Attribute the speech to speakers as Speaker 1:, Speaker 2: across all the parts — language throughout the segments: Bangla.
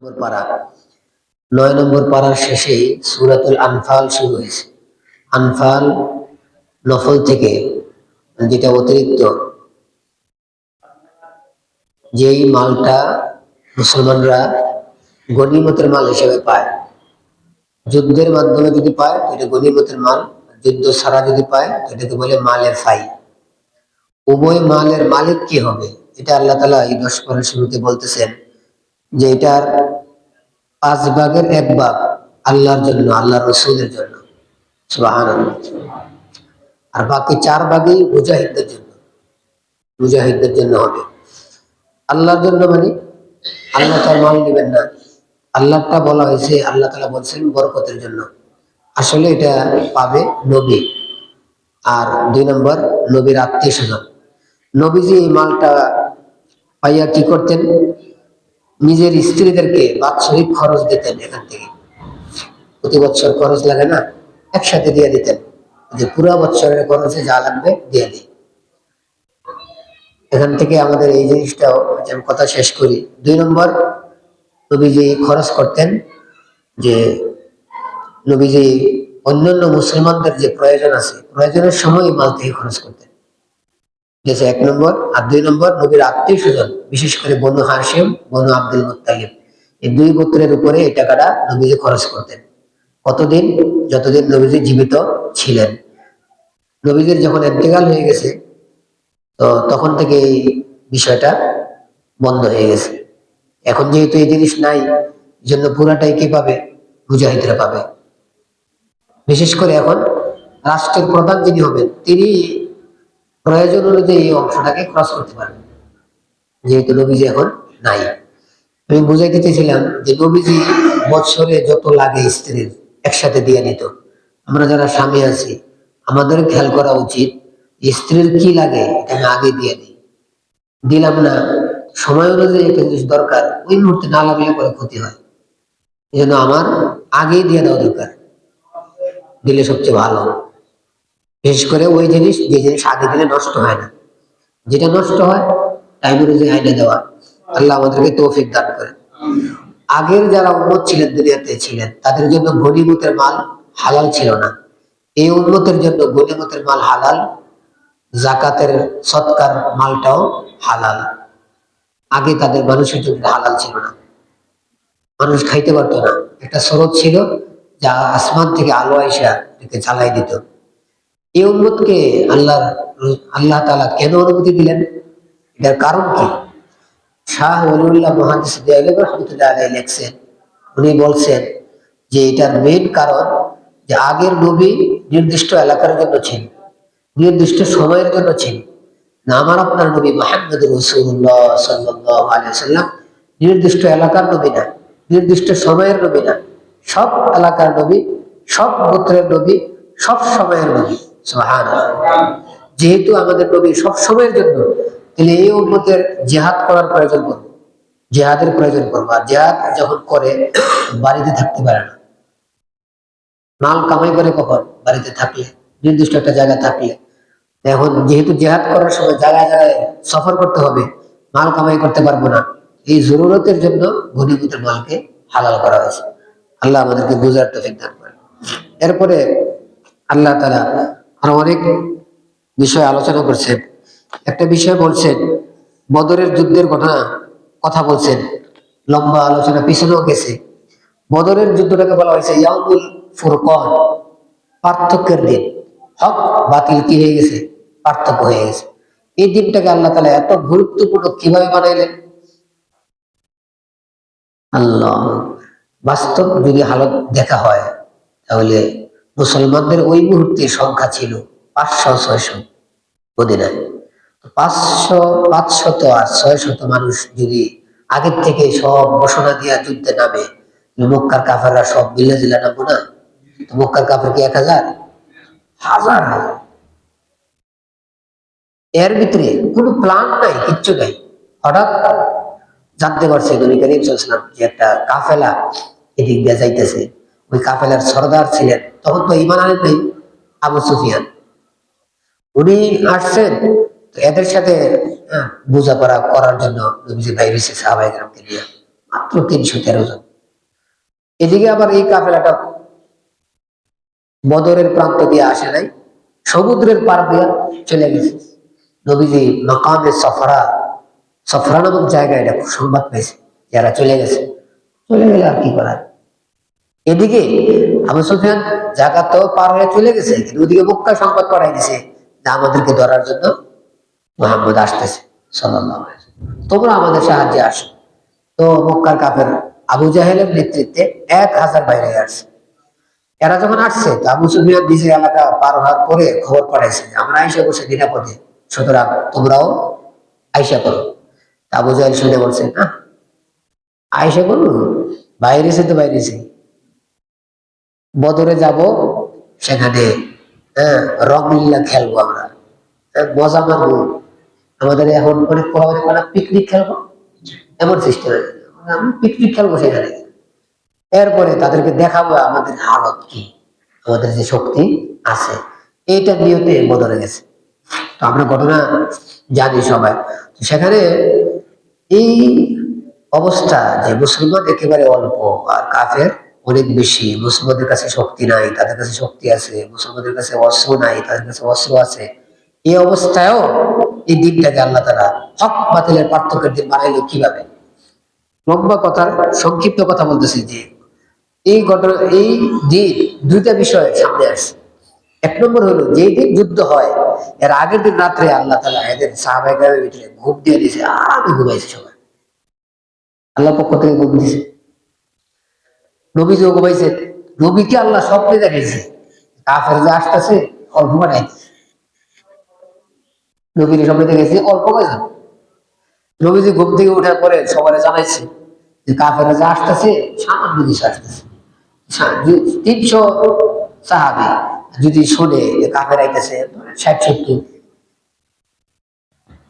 Speaker 1: নম্বর পারা। 9 নম্বর পারার শেষে সূরাতুল আনফাল শুরু হয়েছে। আনফাল নফল থেকে, যেটা অতিরিক্ত যেই মালটা মুসলমানরা গনিমতের মাল হিসেবে পায়, যুদ্ধের মাধ্যমে যদি পায় তো এটা গনিমতের মাল, যুদ্ধ ছাড়া যদি পায় তো এটাকে বলে মালের ফাই। উভয় মালের মালিক কি হবে, এটা আল্লাহ তাআলা এই 10 পারার শুরুতে বলতেছেন যে এটার 1/5 আল্লাহর জন্য, আল্লাহর রসুলের জন্য, সুবহানাল্লাহ। আর বাকি 4 মুজাহিদদের জন্য হবে। আল্লাহর জন্য মানে আল্লাহ তার মাল নেবেন না, আল্লাহটা বলা হয়েছে, আল্লাহ তাআলা বলছেন বরকতের জন্য। আসলে এটা পাবে নবী। আর 2 নম্বর, নবীর আত্মীয় স্বজন। নবীজি এই মালটা পাইয়া কি করতেন, নিজের স্ত্রীদেরকে বাৎসরিক খরচ দিতেন। এখান থেকে প্রতি বছর খরচ লাগে না, একসাথে দিয়ে দিতেন, যে পুরো বছরের খরচে যা লাগবে দিয়ে দিই। এখান থেকে আমাদের এই জিনিসটাও, আমি কথা শেষ করি। 2 নম্বর, নবীজি খরচ করতেন যে নবীজি অন্যান্য মুসলমানদের যে প্রয়োজন আছে, প্রয়োজনের সময় মাল থেকে খরচ করতেন, ঠিক আছে, 1 নম্বর। আর 2 নম্বর, নবীর আত্মীয় স্বজন, বিশেষ করে বনু হাশিম, বনু আব্দুল মুত্তালিব, এই 2 গোত্রের উপরে এই টাকাটা নবীজি খরচ করতেন। কতদিন? যতদিন নবীজি জীবিত ছিলেন। নবীজির যখন ইন্তেকাল হয়ে গেছে, তো তখন থেকে এই বিষয়টা বন্ধ হয়ে গেছে। এখন যেহেতু এই জিনিস নাই, জন্য পুরাটাই কে পাবে? মুজাহিদরা পাবে। বিশেষ করে এখন রাষ্ট্রের প্রধান যিনি হবেন, তিনি প্রয়োজন অনুযায়ী এই অংশটাকে খরচ করতে পারবেন, যেহেতু নবীজি এখন নাই। আমি বুঝাইতে চেয়েছিলাম যে নবীজি বৎসরে যত লাগে স্ত্রীর একসাথে দিয়ে নিত। আমরা যারা স্বামী আছি, আমাদের খেয়াল করা উচিত স্ত্রীর কি লাগে এটা আমি আগে দিয়ে দিই। দিলাম না, সময় অনুযায়ী একটা জিনিস দরকার, ওই মুহূর্তে না লাগলে পরে ক্ষতি হয়। এই জন্য আমার আগেই দিয়ে দেওয়া দরকার, দিলে সবচেয়ে ভালো। বিশেষ করে ওই জিনিস, যে জিনিস আগে দিলে নষ্ট হয় না, যেটা নষ্ট হয় টাইম অনুযায়ী আইনে দেওয়া। আল্লাহ আমাদেরকে তৌফিক দান করে। আগের যারা উম্মত ছিলেন, দুনিয়াতে ছিলেন, তাদের জন্য গনিমতের মাল হালাল ছিল না। এই উম্মতের জন্য গনিমতের মাল হালাল, জাকাতের সৎকার মালটাও হালাল। আগে তাদের মানুষের জন্য হালাল ছিল না, মানুষ খাইতে পারতো না। একটা স্রোত ছিল যা আসমান থেকে আলো আইসা এটাকে জ্বালাই দিত। এই উম্মতকে আল্লাহ তাআলা কেন অনুমতি দিলেন, এটার কারণ কি? শাহ ওলিউল্লাহ মুহাদ্দিস দেওয়ানবী রাহমাতুল্লাহ আলাইহি লিখছেন, উনি বলছেন যে এটার মেইন কারণ যে আগের নবী নির্দিষ্ট এলাকার জন্য ছিল, নির্দিষ্ট সময়ের জন্য ছিল না। আমার আপনার নবী মুহাম্মদ রাসূলুল্লাহ সাল্লাল্লাহু আলাইহি ওয়াসাল্লাম নির্দিষ্ট এলাকার নবী না, নির্দিষ্ট সময়ের নবী না, সব এলাকার নবী, সব গোত্রের নবী, সব সময়ের নবী। সুবহানাল্লাহ। যেহেতু আমাদের নবী সব সময়ের জন্য, তাহলে এই উম্মতের জিহাদ করার প্রয়োজন পড়বে, জিহাদের প্রয়োজন পড়বে। আর জিহাদ যখন করে, বাড়িতে থাকতে পারে না। মাল কামাই করে কখন? বাড়িতে থাকলে, নির্দিষ্ট একটা জায়গা থাকলে। এখন যেহেতু জিহাদ করার সময় জায়গায় জায়গায় সফর করতে হবে, মাল কামাই করতে পারবো না, এই জরুরতের জন্য গনিমতের মালকে হালাল করা হয়েছে। আল্লাহ আমাদেরকে বুঝার তৌফিক দান করেন। এরপরে আল্লাহ তাআলা আরো অনেক বিষয় আলোচনা করছেন। একটা বিষয় বলছেন, বদরের যুদ্ধের কথা বলছেন, লম্বা আলোচনা পিছনেও গেছে। বদরের যুদ্ধটাকে বলা হয়েছে ইয়াউমুল ফুরকান, পার্থক্যের দিন। হক বাতিল কি হয়ে গেছে? পার্থক্য হয়ে গেছে। এই দিনটাকে আল্লাহ তাআলা এত গুরুত্বপূর্ণ কিভাবে বানাইলেন? আল্লাহ, বাস্তব যদি হালত দেখা হয়, তাহলে মুসলমানদের ওই মুহূর্তে সংখ্যা ছিল 500-600 মদিনায়। 500 আর 600 মানুষ যদি আগের থেকে সব ঘোষণা দিয়া যুদ্ধে নামে, মক্কার কাফেররা সব মিলে জিলে নামবো না? মক্কার কাফের কি 1000? হাজার হাজার। এর ভিতরে কোনো প্ল্যান নাই, কিচ্ছু নাই। হঠাৎ জানতে পারছে নবী করিম সাল্লাল্লাহু আলাইহি ওয়াসাল্লাম যে একটা কাফেলা এদিক দিয়ে যাইতেছে। ওই কাফেলার সরদার ছিলেন, তখন তো ঈমান আনেন নাই, আবু সুফিয়ান। উনি আসছেন তো এদের সাথে বোঝাপড়া করার জন্য নবীজি বাইরে এসে সাহাবায়ে কেরামকে নিয়ে। মাত্র 313 জন। এদিকে আবার এই কাফেলাটা বদরের প্রান্ত দিয়ে আসে নাই, সমুদ্রের পার দিয়ে চলে গেছে। নবীজি মাকামে সফরা, সফরা নামক জায়গায় এটা সংবাদ পেয়েছে যারা চলে গেছে। চলে গেলে আর কি করার। এদিকে আবু সুফিয়ান জায়গা তো পার হয়ে চলে গেছে, কিন্তু ওদিকে মক্কা সংবাদ পাঠাই দিছে যে আমাদেরকে ধরার জন্য মোহাম্মদ আসতেছে সাল্লাল্লাহু আলাইহি ওয়াসাল্লাম, তোমরা আমাদের সাহায্যে আসো। তো মক্কার কাফের আবু জাহেলের নেতৃত্বে 1000 বাইরে আসছে। এরা যখন আসছে, তো আবু সুফিয়ান নিজের এলাকা পার হওয়ার পরে খবর পাঠাইছে আমরা আইসা বসে নিরাপদে, সুতরাং তোমরাও আইসা করো। আবু জাহেল শুনে বলছে, না আইসা করবো, বাইরেছে তো বাইরেছে, বদরে যাব, সেখানে রংলীলা খেলবো আমরা, মজা মারবো, আমাদের এখন অনেক পোলাপান পিকনিক খেলবো, এমন সিস্টেম, আমরা পিকনিক খেলবো সেখানে। এরপরে তাদেরকে দেখাবো আমাদের হালত কি, আমাদের যে শক্তি আছে, এইটা নিয়তে বদলে গেছে। তো আমরা ঘটনা জানি সবাই। তো সেখানে এই অবস্থা যে মুসলমান একেবারে অল্প আর কাফের অনেক বেশি, মুসলমানদের কাছে শক্তি নাই, তাদের কাছে শক্তি আছে, মুসলমানদের কাছে অস্ত্র নাই, তাদের কাছে অস্ত্র আছে। এই অবস্থায়ও এই দিনটাকে আল্লাহ তাআলা হক বাতিলের পার্থক্যের দিন বানাইলো কিভাবে? লম্বা কথার সংক্ষিপ্ত কথা বলতেছি যে এই ঘটনা, এই দিন দুইটা বিষয় সামনে আসছে। এক নম্বর হলো যে দিন যুদ্ধ হয়, এর আগের দিন রাত্রে আল্লাহ তাআলা এদের সাহাবায়ে কেরামের ভিতরে ঘুম দিয়ে দিয়েছে, আরামে ঘুমাইছে সবাই, আল্লাহ পক্ষ থেকে ঘুম দিয়েছে। নবীজিও ঘুমাইছে, নবীকে আল্লাহ স্বপ্নে দেখাইছে কাফের যে আসতেছে অল্প বানাইছে, নবীর স্বপ্নে দেখেছে অল্প কয়জন। নবীজি ঘুম থেকে ওঠার পরে সবাই জানাইছে যে কাফেরা যে আসতেছে সামান্য কিছু আসতেছে, 300 সাহাবী যদি শোনে কাফের আইতেছে 60-70,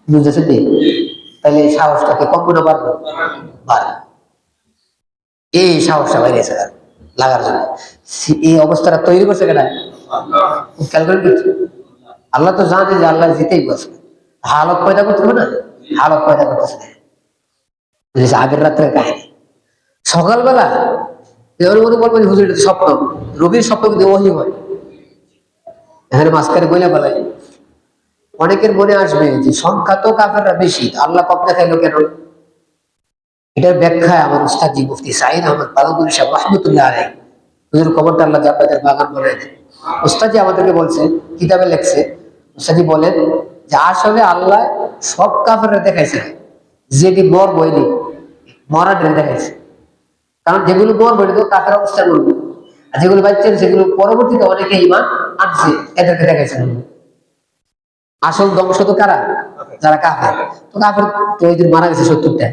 Speaker 1: বুঝতেছেন? তাহলে সাহসটাকে কম না বাড়বে? বাড়বে। এই সাহসটা বাইরেছে লাগার জন্য এই অবস্থাটা তৈরি করছে কেন? খেয়াল করে দিচ্ছে আল্লাহ তো জানে যে আল্লাহ জিতেই বসে, হালত পয়দা করতে হবে না, হালত পয়দা করতেছে না। আগের রাত্রের কাহিনী সকালবেলা মনে বলবেন হুজুর এটা স্বপ্ন, রবির স্বপ্ন কিন্তু ওহী হয়। এখানে মাঝখানে বইলে বলে অনেকের মনে আসবে যে সংখ্যা তো কাফেররা বেশি, আল্লাহ কম দেখাইলো কেন? এটার ব্যাখ্যায় আমার উস্তাদজি মুফতি সাঈদ আহমদ বালাগুরি সাহেব রাহমাতুল্লাহ আলাইহি হুজুর কবরটা আল্লাহ জান্নাতের বাগান বানায় দেন। উস্তাদজি আমাদেরকে বলছে, কিতাবে লেখছে, উস্তাদজি বলেন যে আসলে আল্লাহ সব কাফেররা দেখাইছে, যেটি মর বইনি মরা ডেল দেখাইছে। কারণ যেগুলো মর বইনি তো কাফের অবস্থা করবে, আর যেগুলো বাচ্চা সেগুলো পরবর্তীতে অনেকে ঈমান আনছে, এদেরকে দেখাইছে। আসল ধ্বংস তো কারা? যারা কাফের। তো কাফের তো ওই দিন মারা গেছে 70টা,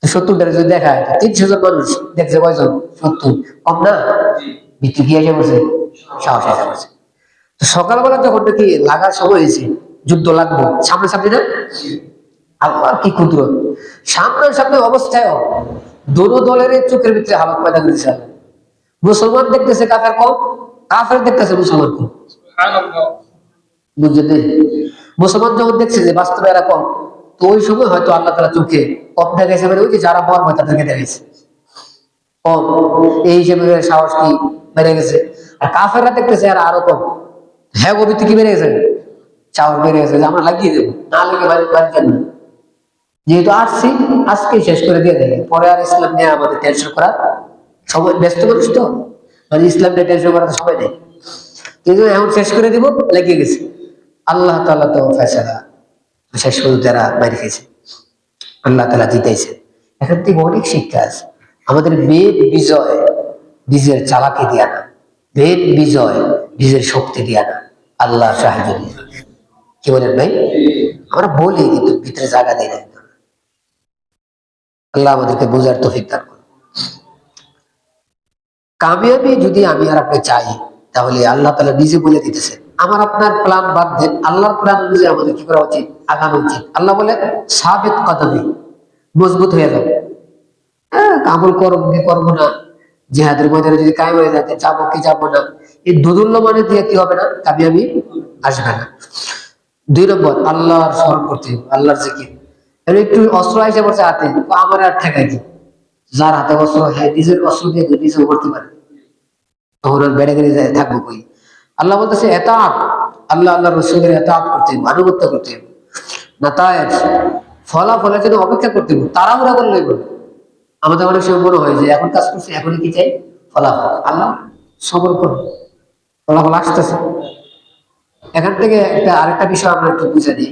Speaker 1: 70টারে যদি দেখায় 300 জন মানুষ দেখছে, কয়জন? 70, কম না? ভিত্তি কি এসে বলছে, সাহস এসে বলছে। তো সকালবেলা যখন নাকি লাগার সময় হয়েছে, যুদ্ধ লাগবো সামনে সামনে না, আল্লাহ কি ক্ষুদ্র, সামনে সামনে অবস্থায় দোনো দলের চোখের ভিতরে হালত পয়দা করেছে। মুসলমান দেখতেছে কাফের কম, কাফের দেখতেছে মুসলমান কম, বুঝলেন? মুসলমান যখন দেখছে যে বাস্তবে এরা কম, তো ওই সময় হয়তো আল্লাহ তাআলা চোখে কম দেখাইছে, মানে ওই যে যারা মরবে তাদেরকে দেখাইছে কম, এই হিসেবে সাহস কি বেড়ে গেছে। আর কাফেররা দেখতেছে এরা আরো কম, হ্যাঁ গভীর কি বেড়ে গেছে, সাহস বেড়ে গেছে যে আমরা লাগিয়ে দেবো, না লেগে বাড়ি যান না, যেহেতু আসছি আজকে শেষ করে দিয়ে দেবে, পরে আর ইসলাম নিয়ে আমাদের টেনশন করা সময়, ব্যস্ত মানুষ তো, মানে ইসলাম নিয়ে টেনশন করার সময় নেই, কিন্তু এখন শেষ করে দিব, লেগে গেছে। আল্লাহ তাআলা তো ফয়সালা শেষ করে তারা বাইরে খেয়েছে, আল্লাহ তাআলা জিতাইছে। এখান থেকে অনেক শিক্ষা আছে আমাদের। মেন বিজয় নিজের চালাকি দিয়া না, মেন বিজয় নিজের শক্তি দিয়া না, আল্লাহ সাহায্য দিয়ে। কি বলেন ভাই? আমরা বলি কিন্তু ভিতরে জায়গা দিই না। আল্লাহ আমাদেরকে বোঝার তৌফিক দান করুন। কামিয়াবি যদি আমি আর আপনি চাই, তাহলে আল্লাহ তাআলা নিজে বলে দিতেছেন, আমার আপনার প্ল্যান বাদ দেন, আল্লাহর প্ল্যান অনুযায়ী আমাদের কি করা উচিত, আগানো উচিত। আল্লাহ বলে সাবিত কদমে, মজবুত হয়ে যাবে। আমল করবো কি করবো না, জিহাদের ময়দানে যদি কায়েম হয়ে যাচ্ছে, যাবো কি যাবো না, এই দুদুল্য মানে দিয়ে কি হবে না, কামিয়াবি আসবে না। 2 নম্বর আল্লাহর স্মরণ করতে হবে, আল্লাহর জিকির। একটু অস্ত্র এসে পড়ছে হাতে, আমার আর ঠেকাই কি, যার হাতে অস্ত্র নিজের অস্ত্র দিয়ে নিজেও করতে পারে, তখন আর বেড়ে গেলে যায় থাকবো কই। আল্লাহ বলতেছে আল্লাহ আল্লাহ রসুলের করতে হবে, আনুগত্য করতে হবে, না তাই ফলাফলের জন্য অপেক্ষা করতে হবে, তাড়াহুড়া করলে আমাদের অনেক সময় মনে হয় যে এখন কাজ করছি, এখনই কি চাই ফলাফল। আল্লাহ সবর করো, ফলাফল আসতেছে। এখান থেকে আরেকটা বিষয় আমরা একটু বুঝে নিই।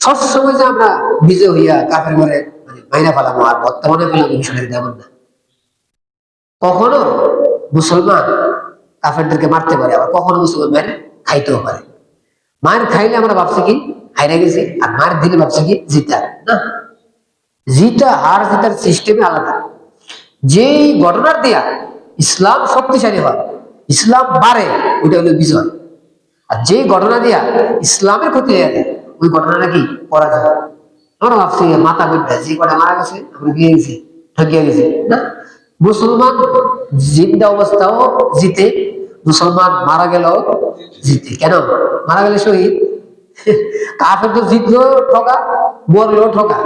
Speaker 1: সবসময় যে আমরা বিজয় হইয়া কাফের ঘরে মানে মাইনা ফেলাবো আর বর্তমানে ফেলাবো, বিষয়টা তেমন না। কখনো মুসলমান কাফেরদেরকে মারতে পারে, আবার কখনো মুসলমান মায়ের খাইতেও পারে। মায়ের খাইলে আমরা ভাবছি কি হাইরা গেছে, আর মায়ের দিলে ভাবছি কি জিতা। না, জিতা হার জিতার সিস্টেমে আলাদা। যেই ঘটনার দিয়া ইসলাম শক্তিশালী হয়, ইসলাম বাড়ে, ওইটা হলো বিজয়। আর যে ঘটনা দিয়া ইসলামের ক্ষতি হয়ে যায়, ওই ঘটনাটা কি পরাজয়। আমরা ভাবছি মাথা বিদ্যা যে কটা মারা গেছে আমরা গিয়ে গেছি, ঠকিয়ে গেছি। না, মুসলমান জিন্দা অবস্থাও জিতে, মুসলমান মারা গেলেও জিতে। কেন মারা গেলে শহীদ? কাফের তো জিতলেও ঠকা, মরলেও ঠকা।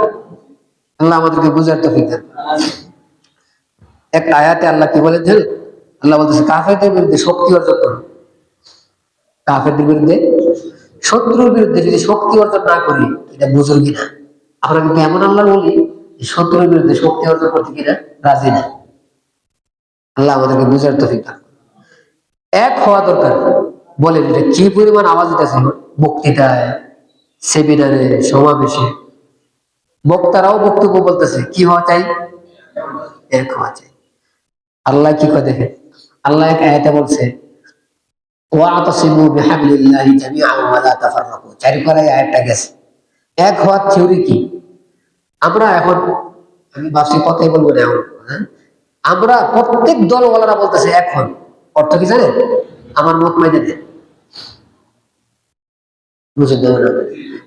Speaker 1: আল্লাহ আমাদেরকে বুঝার তৌফিক দেন। একটা আয়াতে আল্লাহ কি বলেছেন? আল্লাহ বলতেছে কাফেরদের বিরুদ্ধে শক্তি অর্জন করো। কাফেরদের বিরুদ্ধে, শত্রুর বিরুদ্ধে যদি শক্তি অর্জন না করি, এটা বুঝুন কিনা। আমরা কিন্তু এমন আল্লাহ বলি শত্রুর বিরুদ্ধে শক্তি অর্জন করতে কিনা রাজি না। আল্লাহ আমাদেরকে বুঝার তৌফিক দান। এক হওয়া দরকার। বলেন এটা কি পরিমাণ আওয়াজ দিতেছে বক্তৃতায়, সেমিনারে, সমাবেশে। বক্তারাও বক্তব্য বলতেছে কি হওয়া চাই? এক হওয়া চাই। আল্লাহ কি করে দেখেন, আল্লাহ এক আয়াতে বলছে ওয়াতাসিমু বিহাবলিল্লাহি জামিআন ওয়া লা তাফাররাকু। চারিপাড়ায় আয়াতটা গেছে। এক হওয়ার থিওরি কি? আমরা এখন, আমি ভাবছি কথাই বলবো না এখন, হ্যাঁ? আমরা প্রত্যেক দলওয়ালারা বলতেছে এক হন। অর্থ কি জানেন? আমার মত মাইনে দেন। বুঝে দেবেন না?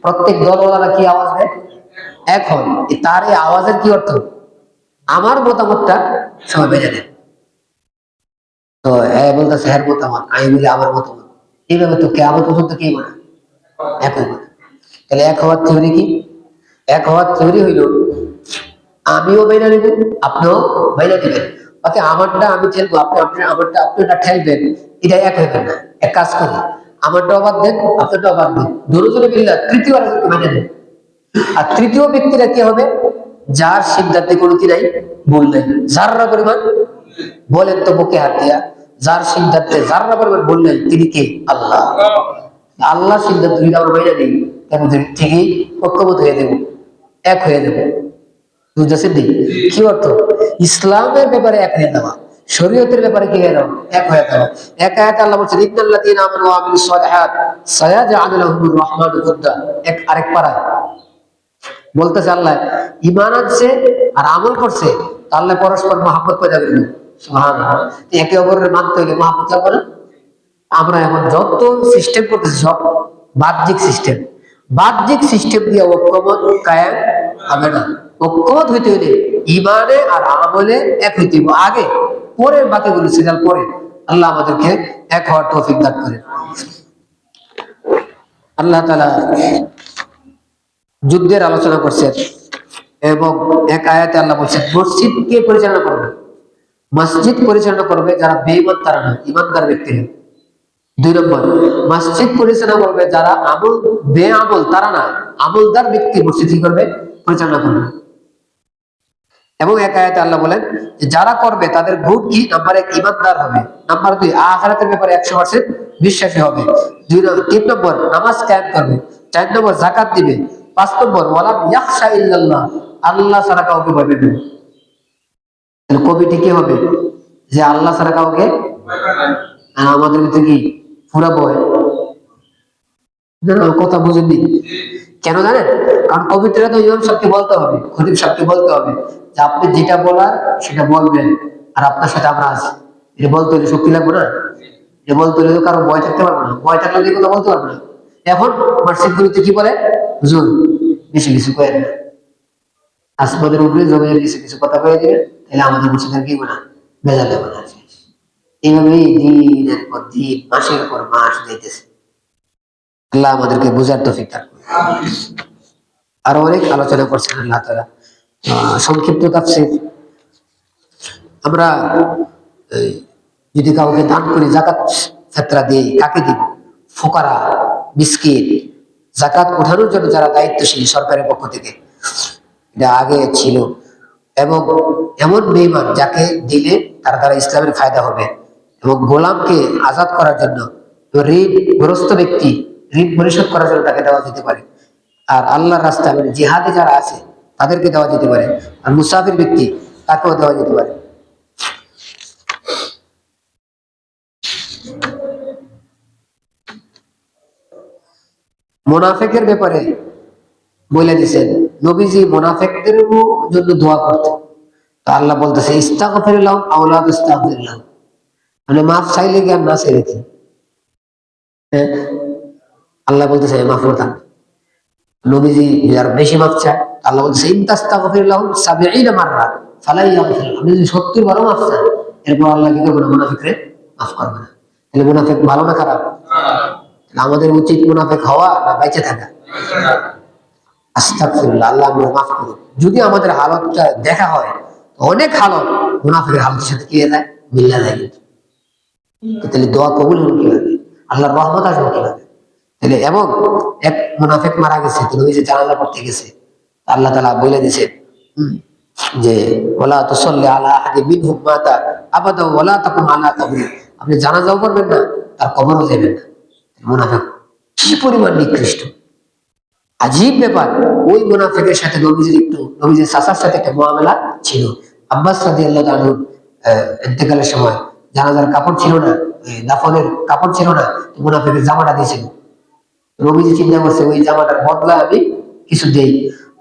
Speaker 1: প্রত্যেক দলওয়ালারা কি আওয়াজ দেয়? এক হন। তার এই আওয়াজের কি অর্থ? আমার মতামতটা সবাই মেনে দেন। তো বলতেছে হ্যাঁ মতামত, আমি বলি আমার মতামত। এইভাবে তো কেয়ামত পর্যন্ত কি মানে একই মানে। তাহলে এক হওয়ার থিওরি কি? এক হওয়ার থিওরি হইল আমিও মেনে নিব, আপনিও মেনে দিবেন। অর্থাৎ আমারটা আমি ঠেলবো, আপনি আমারটা আপনি এটা ঠেলবেন, এটা এক হইবেন না। এক কাজ করি, আমারটাও বাদ দেন, আপনারটাও বাদ দেন, দুজনে মিললে তৃতীয় আরেকজনকে মেনে নেন। আর তৃতীয় ব্যক্তিরা কি হবে? যার সিদ্ধান্তে কোনো কি নাই, ভুল নাই, যাররা পরিমাণ, বলেন তো বুকে হাত দিয়া, যার সিদ্ধান্তে যাররা পরিমাণ ভুল নাই তিনি কে? আল্লাহ। আল্লাহ সিদ্ধান্ত যদি আমরা বাইরে দিই, তাহলে ঠিকই ঐক্যবদ্ধ হয়ে দেব, এক হয়ে দেব। বুঝতেছেন কি অর্থ? ইসলামের ব্যাপারে এক হয়ে যাওয়া, শরীয়তের ব্যাপারে কি হয়ে যাওয়া? এক হয়ে যাওয়া। এক আয়াতে আল্লাহ বলছেন ইন্নাল্লাযীনা আমানু ওয়া আমিলুস সালিহাত সায়াজআলু লাহুমুর রাহমানু উদ্দা। এক আরেক পারা বলতেছে আল্লাহ ঈমান আনছে আর আমল করছে, আল্লাহ পরস্পর মহব্বত পয়দা করে দেবে। সুবহানাল্লাহ। একে অপরের মানতে হইলে মহব্বত লাগবে না? আমরা এখন যত সিস্টেম করতেছি সব বাহ্যিক সিস্টেম। বাহ্যিক সিস্টেম দিয়ে ঐক্যমত কায়েম হবে না। ঐক্যমত হইতে হইলে ইমানে আর আমলে এক হইতে হবে আগে, পরে বাকিগুলো সিরিয়াল পরে। আল্লাহ আমাদেরকে এক হওয়ার তৌফিক দান করেন। আল্লাহ তাআলা যুদ্ধের আলোচনা করছেন এবং এক আয়াতে আল্লাহ বলছেন মসজিদ কে পরিচালনা করবে? মসজিদ পরিচালনা করবে যারা বেঈমান, তারা না, ইমানদার ব্যক্তিরা। দুই নম্বর, মসজিদ পরিচালনা করবে যারা আমল বেআমল, তারা না, আমলদার ব্যক্তি মসজিদ কি করবে? পরিচালনা করবে। এবং এক আয়াতে আল্লাহ বলেন যে যারা করবে তাদের গুণ কি? নাম্বার এক, ইমানদার হবে। নাম্বার দুই, আখিরাতের ব্যাপারে 100% বিশ্বাসী হবে। তিন নম্বর, নামাজ কায়েম করবে। 4 নম্বর, যাকাত দিবে। 5 নম্বর, ওয়ালাম ইয়াখশা ইল্লাল্লাহ, আল্লাহ ছাড়া কাউকে ভয় পাবে না। তাহলে কবিটি কি হবে? যে আল্লাহ ছাড়া কাউকে, আমাদের ভিতরে কি পুরা ভয়? কথা বুঝেননি কেন জানেন? কারণ কবিতাটা তো ইমাম সাহেবকে বলতে হবে, খতিব সাহেবকে বলতে হবে যে আপনি যেটা বলার সেটা বলবেন, আর আপনার সাথে আমরা আছি। এটা বলতে হলে শক্তি লাগবে না? এটা বলতে হলে তো কারো ভয় থাকতে পারবে না, ভয় থাকলে কথা বলতে পারবে না। এখন মার্সিক গুলিতে কি বলে? হুজুর বেশি কিছু কয়েন না, আসমানের উপরে জমিনের কিছু কিছু কথা কয়ে দিবেন, তাহলে আমাদের মুসলিম কি না ভেজালে বানা। এইভাবেই দিনের পর দিন, মাসের পর মাস যাইতেছে। আল্লাহ আমাদেরকে বুঝার তৌফিক দান করুন। আরো অনেক আলোচনা করছেন আল্লাহ তাআলা। সংক্ষিপ্ত তাফসীর আমরা এই, যদি কাউকে দান করি, জাকাত ফেতরা দিই, কাকে দিব? ফোকারা, মিসকিন। জাকাত ওঠানোর জন্য যারা দায়িত্বশীল সরকারের পক্ষ থেকে, এটা আগে ছিল। এবং এমন বেঈমান যাকে দিলে তার দ্বারা ইসলামের ফায়দা হবে, এবং গোলামকে আজাদ করার জন্য, ঋণগ্রস্ত ব্যক্তি ঋণ পরিশোধ করার জন্য তাকে দেওয়া যেতে পারে। আর আল্লাহর রাস্তায় মানে জিহাদে যারা আছে তাদেরকে দেওয়া যেতে পারে। আর মুসাফির ব্যক্তি তাকেও দেওয়া যেতে পারে। মোনাফেকের ব্যাপারে বলে দিয়েছেন, নবীজি মোনাফেকদের জন্য দোয়া করতেন। তা আল্লাহ বলতেছে ইস্তাগফির লাহুম আও লা তাস্তাগফির লাহুম, মানে মাফ চাইলে কি আর না চাইলে কি? হ্যাঁ, আল্লাহ বলতেছে মাফ করতাম। নবীজি যার বেশি মাফ চায়, আল্লাহ বলতেছে ইন তাস্তাগফির লাহুম ৭০ মাররা ফালা ইয়াগফির লাহুম। আপনি যদি ৭০ বারও মাফ চান, এরপর আল্লাহ কি করবে না? মুনাফিকরে মাফ করবে না। তাহলে মুনাফিক ভালো না খারাপ? তাহলে আমাদের উচিত মুনাফিক হওয়া না বেঁচে থাকা? আস্তাগফিরুল্লাহ, আল্লাহ আমরা মাফ করুন। যদি আমাদের হালতটা দেখা হয়, অনেক হালত মুনাফিকের হালতের সাথে কি হয়ে যায়, মিল্লা যায়। কিন্তু তাহলে দোয়া কবুল হলো কিভাবে? আল্লাহর রহমত আসবে কিভাবে? তাহলে এবং এক মুনাফিক মারা গেছে, তো নবী যে জানাজা পড়তে গেছে, আল্লাহ তাআলা বলে দিয়েছে যে ওয়ালা তুসাল্লি আলা আহাদিন মিনহুম মাতা আবাদা ওয়ালা তাকুম আলা কবরি, আপনি জানাজাও পড়বেন না, তার কবরও যাবেন না। মুনাফিক কি পরিমাণ নিকৃষ্ট, আজীব ব্যাপার। ওই মুনাফিকের সাথে নবীজির চাচার সাথে একটা মুআমালা ছিল। আব্বাস রাদিয়াল্লাহু তাআলা ইন্তেকালের সময় জানাজার কাপড় ছিল না, দাফনের কাপড় ছিল না, মুনাফিকের জামাটা দিয়েছিল। নবীজি চিন্তা করছে ওই জামাটার বদলা আমি কিছু দেই।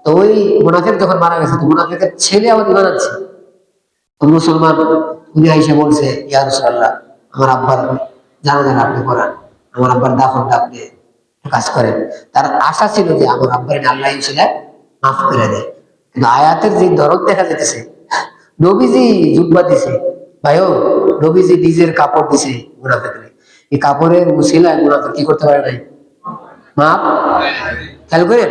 Speaker 1: তো ওই মুনাফিক যখন মারা গেছে, তো মুনাফিকের ছেলে আবার ইমান আনছে। তো মুসলমান উনি আইসা বলছে ইয়া রাসূলুল্লাহ, আমার আব্বার জানাজাটা আপনি করান, আমার আব্বার দাফনটা আপনি কাজ করেন। তার আশা ছিল যে আমার আব্বার আল্লাহ ইনশাআল্লাহ মাফ করে দেয়। কিন্তু আয়াতের যে ধরন দেখা যেতেছে, নবীজি জুব্বা দিছে ভাইও, নবীজি নিজের কাপড় দিছে মুনাফিকরে, এই কাপড়ের মুসিলায় মুনাফিক কি করতে পারে নাই? মাপ। খেয়াল করেন,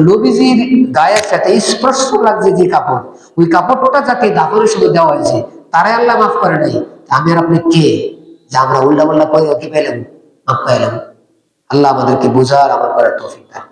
Speaker 1: নবীজির গায়ের সাথে স্পর্শ লাগছে যে কাপড়, ওই কাপড়টা যাকে দাফনের সময় দেওয়া হয়েছে তারাই আল্লাহ মাফ করে নাই। আমি আর আপনি কে যে আমরা উল্টা পাল্টা করে কি পেলাম? মাফ পাইলাম? আল্লাহ আমাদেরকে বুঝার আমল করার তৌফিক দান।